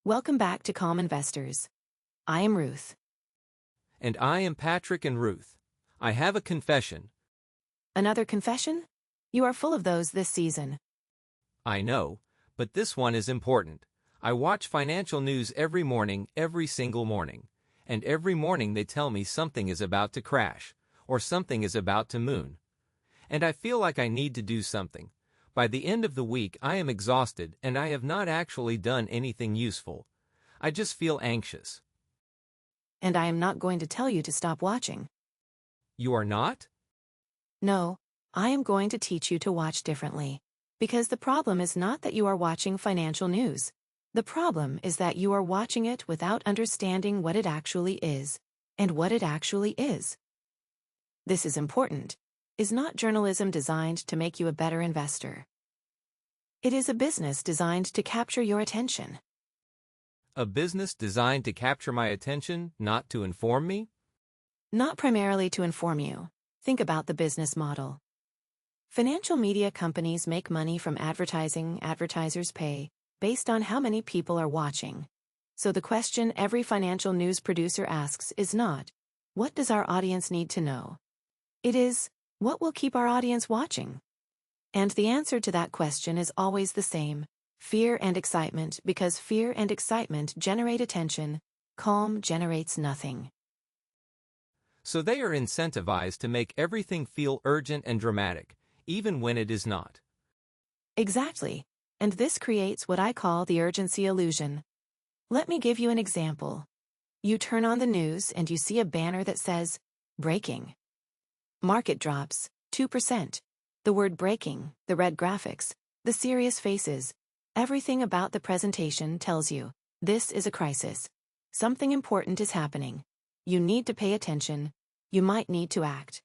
Welcome back to Calm Investors. I am Ruth. And I am Patrick and Ruth. I have a confession. Another confession? You are full of those this season. I know, but this one is important. I watch financial news every morning, every single morning. And every morning they tell me something is about to crash, or something is about to moon. And I feel like I need to do something. By the end of the week I am exhausted and I have not actually done anything useful. I just feel anxious. And I am not going to tell you to stop watching. You are not? No, I am going to teach you to watch differently. Because the problem is not that you are watching financial news. The problem is that you are watching it without understanding what it actually is, and what it actually is. This is important. Is not journalism designed to make you a better investor? It is a business designed to capture your attention. A business designed to capture my attention, not to inform me? Not primarily to inform you. Think about the business model. Financial media companies make money from advertising advertisers pay, based on how many people are watching. So the question every financial news producer asks is not, what does our audience need to know? It is, what will keep our audience watching? And the answer to that question is always the same, fear and excitement, because fear and excitement generate attention, calm generates nothing. So they are incentivized to make everything feel urgent and dramatic, even when it is not. Exactly. And this creates what I call the urgency illusion. Let me give you an example. You turn on the news and you see a banner that says, breaking. Market drops, 2%. The word breaking, the red graphics, the serious faces, everything about the presentation tells you, this is a crisis. Something important is happening. You need to pay attention. You might need to act.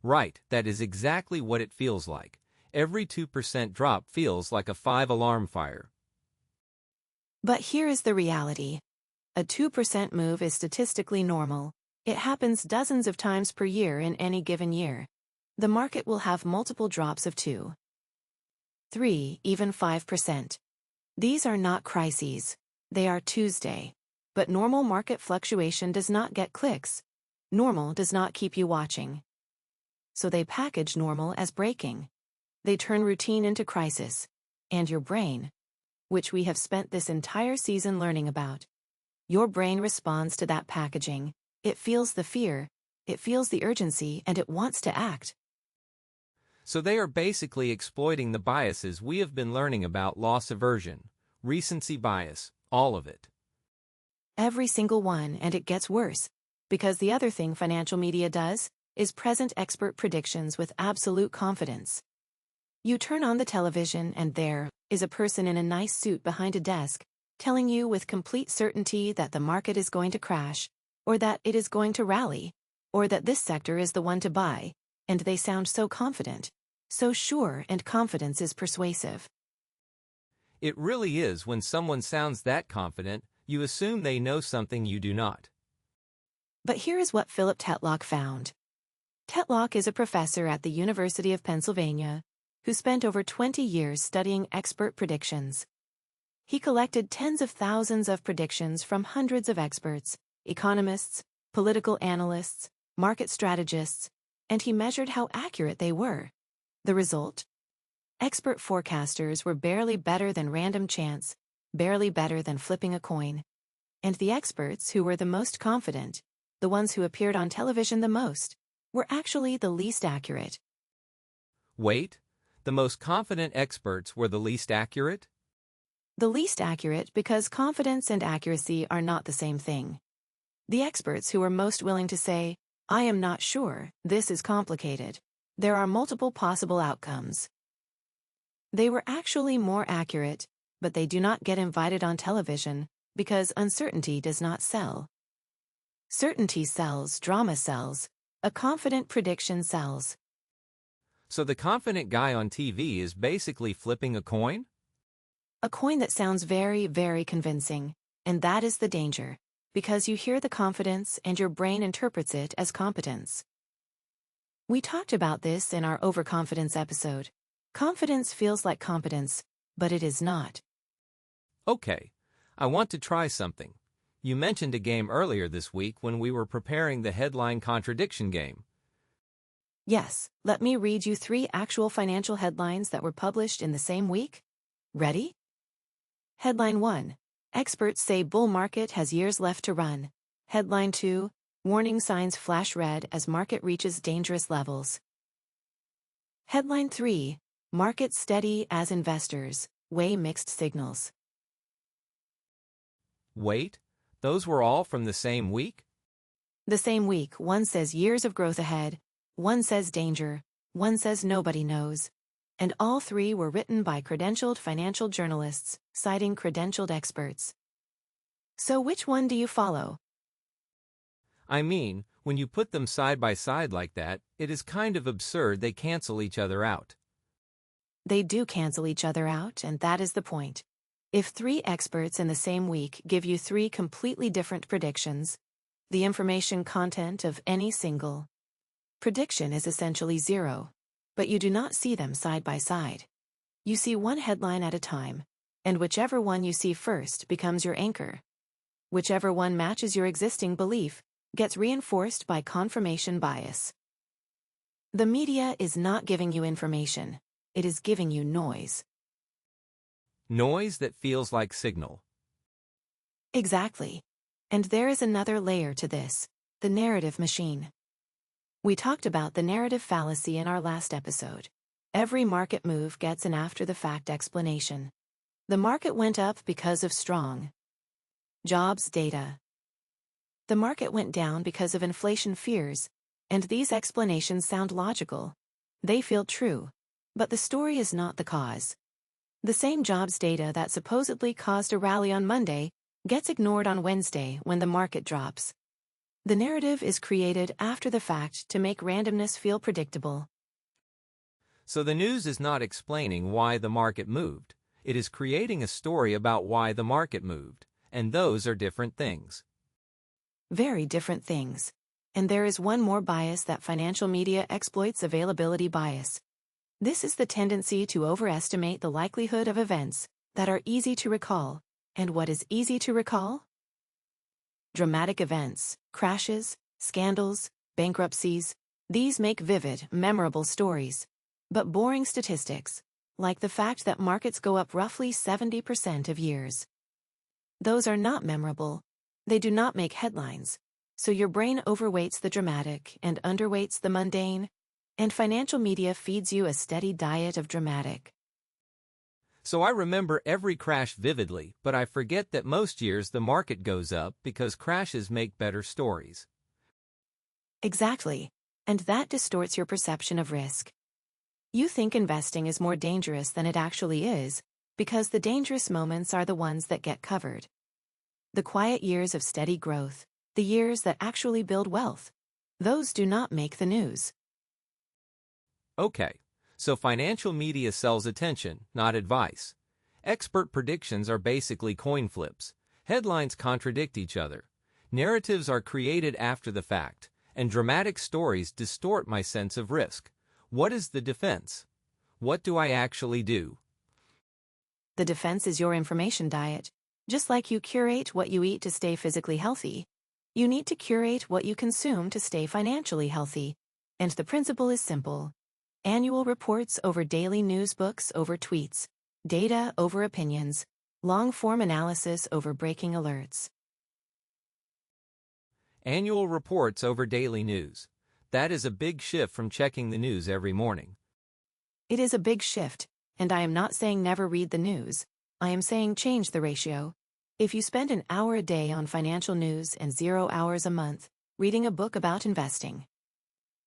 Right, that is exactly what it feels like. Every 2% drop feels like a 5-alarm fire. But here is the reality. A 2% move is statistically normal. It happens dozens of times per year in any given year. The market will have multiple drops of 2, 3, even 5%. These are not crises. They are Tuesday. But normal market fluctuation does not get clicks. Normal does not keep you watching. So they package normal as breaking. They turn routine into crisis. And your brain, which we have spent this entire season learning about, your brain responds to that packaging. It feels the fear, it feels the urgency, and it wants to act. So they are basically exploiting the biases we have been learning about: loss aversion, recency bias, all of it. Every single one, and it gets worse. Because the other thing financial media does is present expert predictions with absolute confidence. You turn on the television and there is a person in a nice suit behind a desk, telling you with complete certainty that the market is going to crash, or that it is going to rally, or that this sector is the one to buy, and they sound so confident, so sure, and confidence is persuasive. It really is. When someone sounds that confident, you assume they know something you do not. But here is what Philip Tetlock found. Tetlock is a professor at the University of Pennsylvania who spent over 20 years studying expert predictions. He collected tens of thousands of predictions from hundreds of experts, economists, political analysts, market strategists, and he measured how accurate they were. The result? Expert forecasters were barely better than random chance, barely better than flipping a coin. And the experts who were the most confident, the ones who appeared on television the most, were actually the least accurate. Wait, the most confident experts were the least accurate? The least accurate because confidence and accuracy are not the same thing. The experts who were most willing to say, I am not sure, this is complicated. There are multiple possible outcomes. They were actually more accurate, but they do not get invited on television because uncertainty does not sell. Certainty sells, drama sells, a confident prediction sells. So the confident guy on TV is basically flipping a coin? A coin that sounds very, very convincing, and that is the danger, because you hear the confidence and your brain interprets it as competence. We talked about this in our overconfidence episode. Confidence feels like competence, but it is not. Okay, I want to try something. You mentioned a game earlier this week when we were preparing the headline contradiction game. Yes, let me read you 3 actual financial headlines that were published in the same week. Ready? Headline 1. Experts say bull market has years left to run. Headline 2. Warning signs flash red as market reaches dangerous levels. Headline 3. Market steady as investors weigh mixed signals. Wait, those were all from the same week? The same week, one says years of growth ahead, one says danger, one says nobody knows. And all 3 were written by credentialed financial journalists, citing credentialed experts. So which one do you follow? I mean, when you put them side by side like that, it is kind of absurd they cancel each other out. They do cancel each other out, and that is the point. If 3 experts in the same week give you 3 completely different predictions, the information content of any single prediction is essentially 0, but you do not see them side by side. You see one headline at a time, and whichever one you see first becomes your anchor. Whichever one matches your existing belief gets reinforced by confirmation bias. The media is not giving you information, it is giving you noise. Noise that feels like signal. Exactly. And there is another layer to this, the narrative machine. We talked about the narrative fallacy in our last episode. Every market move gets an after-the-fact explanation. The market went up because of strong jobs data. The market went down because of inflation fears, and these explanations sound logical. They feel true, but the story is not the cause. The same jobs data that supposedly caused a rally on Monday gets ignored on Wednesday when the market drops. The narrative is created after the fact to make randomness feel predictable. So the news is not explaining why the market moved. It is creating a story about why the market moved, and those are different things. Very different things. And there is one more bias that financial media exploits: availability bias. This is the tendency to overestimate the likelihood of events that are easy to recall. And what is easy to recall? Dramatic events, crashes, scandals, bankruptcies. These make vivid, memorable stories. But boring statistics, like the fact that markets go up roughly 70% of years, those are not memorable. They do not make headlines. So your brain overweights the dramatic and underweights the mundane, and financial media feeds you a steady diet of dramatic. So I remember every crash vividly, but I forget that most years the market goes up because crashes make better stories. Exactly. And that distorts your perception of risk. You think investing is more dangerous than it actually is, because the dangerous moments are the ones that get covered. The quiet years of steady growth, the years that actually build wealth, those do not make the news. Okay, so financial media sells attention, not advice. Expert predictions are basically coin flips. Headlines contradict each other. Narratives are created after the fact, and dramatic stories distort my sense of risk. What is the defense? What do I actually do? The defense is your information diet. Just like you curate what you eat to stay physically healthy, you need to curate what you consume to stay financially healthy. And the principle is simple. Annual reports over daily news, books over tweets, data over opinions, long-form analysis over breaking alerts. Annual reports over daily news. That is a big shift from checking the news every morning. It is a big shift, and I am not saying never read the news. I am saying change the ratio. If you spend an hour a day on financial news and 0 hours a month reading a book about investing,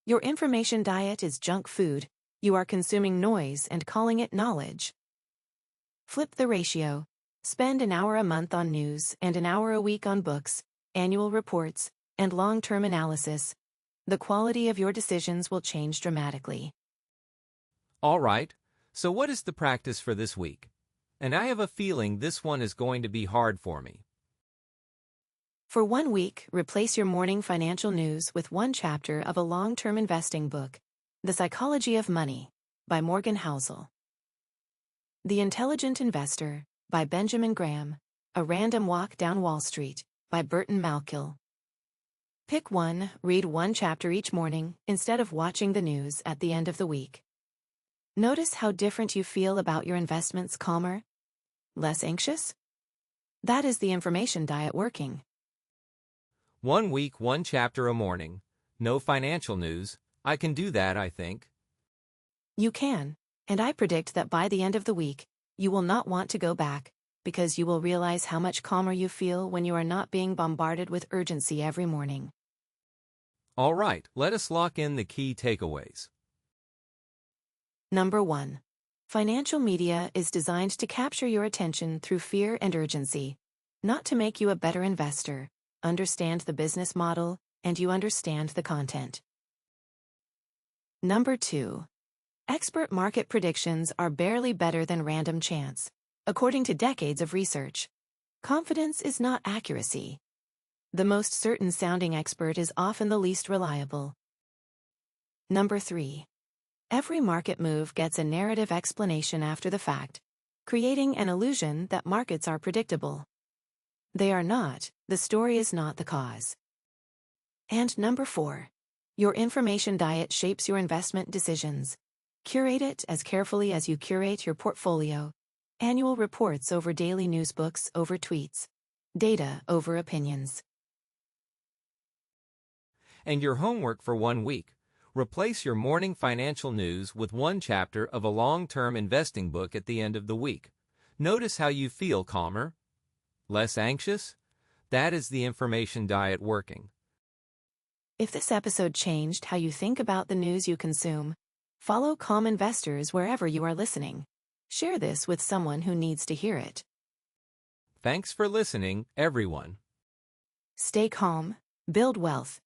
your information diet is junk food. You are consuming noise and calling it knowledge. Flip the ratio. Spend an hour a month on news and an hour a week on books, annual reports, and long-term analysis. The quality of your decisions will change dramatically. All right, so what is the practice for this week? And I have a feeling this one is going to be hard for me. For 1 week, replace your morning financial news with one chapter of a long-term investing book, The Psychology of Money, by Housel. The Intelligent Investor, by Benjamin Graham, A Random Walk Down Wall Street by Burton Malkiel. Pick one, read one chapter each morning instead of watching the news at the end of the week. Notice how different you feel about your investments. Calmer? Less anxious? That is the information diet working. 1 week, 1 chapter a morning. No financial news. I can do that, I think. You can, and I predict that by the end of the week, you will not want to go back, because you will realize how much calmer you feel when you are not being bombarded with urgency every morning. All right, let us lock in the key takeaways. Number 1. Financial media is designed to capture your attention through fear and urgency, not to make you a better investor. Understand the business model, and you understand the content. Number 2. Expert market predictions are barely better than random chance, according to decades of research. Confidence is not accuracy. The most certain-sounding expert is often the least reliable. Number 3. Every market move gets a narrative explanation after the fact, creating an illusion that markets are predictable. They are not. The story is not the cause. And number 4. Your information diet shapes your investment decisions. Curate it as carefully as you curate your portfolio. Annual reports over daily newsbooks over tweets. Data over opinions. And your homework for 1 week. Replace your morning financial news with 1 chapter of a long-term investing book at the end of the week. Notice how you feel. Calmer? Less anxious? That is the information diet working. If this episode changed how you think about the news you consume, follow Calm Investors wherever you are listening. Share this with someone who needs to hear it. Thanks for listening, everyone. Stay calm, build wealth,